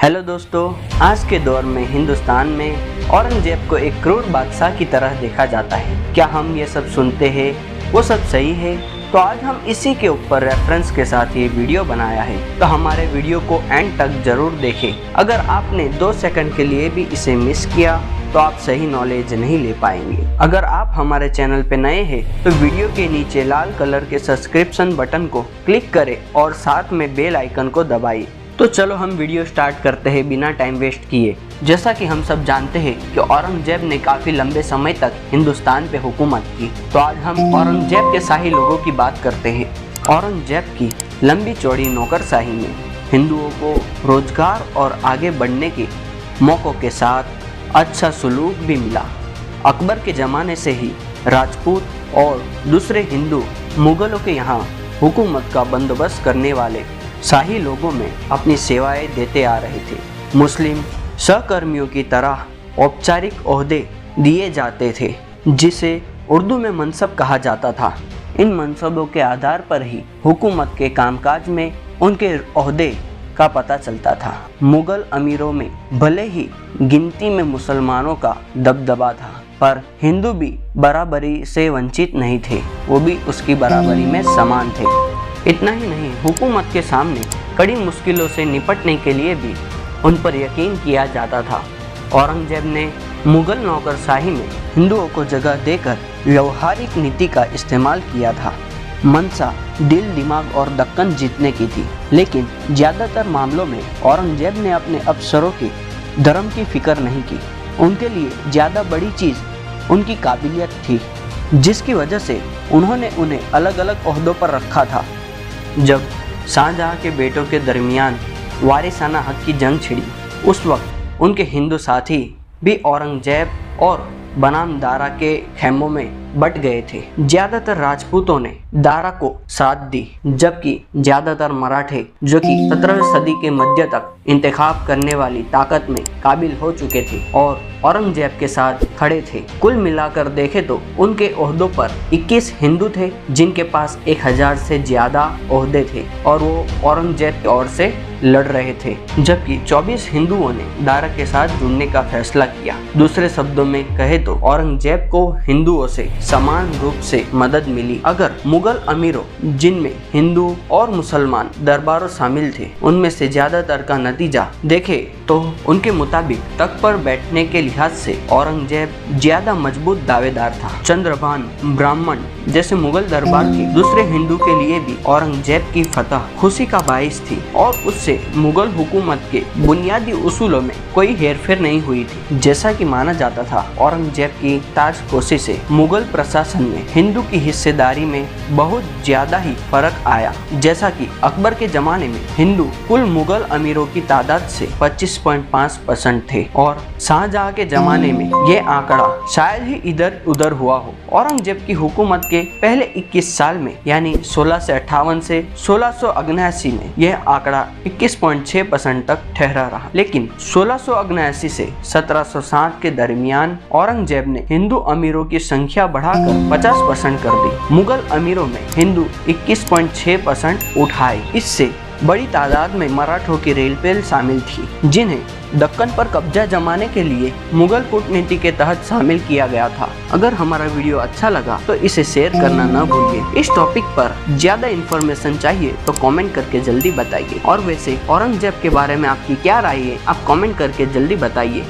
Hello दोस्तों, आज के दौर में हिंदुस्तान में औरंगजेब को एक क्रूर बादशाह की तरह देखा जाता है। क्या हम ये सब सुनते हैं वो सब सही है? तो आज हम इसी के ऊपर रेफरेंस के साथ ये वीडियो बनाया है, तो हमारे वीडियो को एंड तक जरूर देखें। अगर आपने 2 सेकंड के लिए भी इसे मिस किया तो आप सही नॉलेज नहीं ले पाएंगे। अगर आप हमारे चैनल पे नए हैं तो वीडियो के नीचे लाल कलर के सब्सक्रिप्शन बटन को क्लिक करें और साथ में बेल आइकन को दबाइए। तो चलो हम वीडियो स्टार्ट करते हैं बिना टाइम वेस्ट किए। जैसा कि हम सब जानते हैं कि औरंगजेब ने काफ़ी लंबे समय तक हिंदुस्तान पे हुकूमत की, तो आज हम औरंगजेब के शाही लोगों की बात करते हैं। औरंगजेब की लंबी चौड़ी नौकरशाही में हिंदुओं को रोजगार और आगे बढ़ने के मौक़ों के साथ अच्छा सलूक भी मिला। अकबर के ज़माने से ही राजपूत और दूसरे हिंदू मुग़लों के यहाँ हुकूमत का बंदोबस्त करने वाले शाही लोगों में अपनी सेवाएं देते आ रहे थे। मुस्लिम सहकर्मियों की तरह औपचारिक ओहदे दिए जाते थे, जिसे उर्दू में मनसब कहा जाता था। इन मनसबों के आधार पर ही हुकूमत के कामकाज में उनके ओहदे का पता चलता था। मुग़ल अमीरों में भले ही गिनती में मुसलमानों का दबदबा था, पर हिंदू भी बराबरी से वंचित नहीं थे, वो भी उसकी बराबरी में समान थे। इतना ही नहीं, हुकूमत के सामने कड़ी मुश्किलों से निपटने के लिए भी उन पर यकीन किया जाता था। औरंगजेब ने मुग़ल नौकरशाही में हिंदुओं को जगह देकर व्यवहारिक नीति का इस्तेमाल किया था। मनसा दिल, दिमाग और दक्कन जीतने की थी, लेकिन ज़्यादातर मामलों में औरंगजेब ने अपने अफसरों के धर्म की फिक्र नहीं की। उनके लिए ज़्यादा बड़ी चीज़ उनकी काबिलियत थी, जिसकी वजह से उन्होंने उन्हें अलग अलग ओहदों पर रखा था। जब शाहजहां के बेटों के दरमियान वारिसाना हक की जंग छिड़ी, उस वक्त उनके हिंदू साथी भी औरंगजेब और बनाम दारा के खेमों में बट गए थे। ज़्यादातर राजपूतों ने दारा को साथ दी, जबकि ज़्यादातर मराठे, जो कि 17वीं सदी के मध्य तक इंतखाब करने वाली ताकत में काबिल हो चुके थे और औरंगजेब के साथ खड़े थे। कुल मिलाकर देखें तो उनके ओहदों पर 21 हिंदू थे, जिनके पास 1000 से ज़्यादा ओहदे थे और वो औरंगजेब की ओर से लड़ रहे थे, जबकि 24 हिंदुओं ने दारा के साथ जुड़ने का फैसला किया। दूसरे शब्दों में कहे तो औरंगजेब को हिंदुओं से समान रूप से मदद मिली। अगर मुग़ल अमीरों, जिनमें हिंदू और मुसलमान दरबारों शामिल थे, उनमें से ज़्यादातर का नतीजा देखे तो उनके मुताबिक तख्त पर बैठने के लिहाज से औरंगजेब ज्यादा मजबूत दावेदार था। चंद्रभान ब्राह्मण जैसे मुग़ल दरबार के दूसरे हिंदू के लिए भी औरंगजेब की फतह खुशी का बाइस थी और उससे मुग़ल हुकूमत के बुनियादी उसूलों में कोई हेरफेर नहीं हुई थी। जैसा कि माना जाता था, औरंगजेब की ताजपोशी से मुग़ल प्रशासन में हिंदू की हिस्सेदारी में बहुत ज्यादा ही फर्क आया। जैसा कि अकबर के जमाने में हिंदू कुल मुग़ल अमीरों की तादाद से 25.5% थे और शाहजहां के जमाने में ये आंकड़ा शायद ही इधर उधर हुआ हो। औरंगजेब की हुकूमत के पहले 21 साल में, यानी 1658 से 1679 में, यह आंकड़ा 21.6% तक ठहरा रहा। लेकिन 1679 से 1760 के दरमियान औरंगजेब ने हिंदू अमीरों की संख्या बढ़ाकर 50% कर दी। मुग़ल अमीरों में हिंदू 21.6% उठाए। इससे बड़ी तादाद में मराठों की रेलपेल शामिल थी, जिन्हें दक्कन पर कब्जा जमाने के लिए मुग़ल कूटनीति के तहत शामिल किया गया था। अगर हमारा वीडियो अच्छा लगा तो इसे शेयर करना न भूलिए। इस टॉपिक पर ज़्यादा इन्फॉर्मेशन चाहिए तो कमेंट करके जल्दी बताइए। और वैसे औरंगजेब के बारे में आपकी क्या राय है, आप कमेंट करके जल्दी बताइए।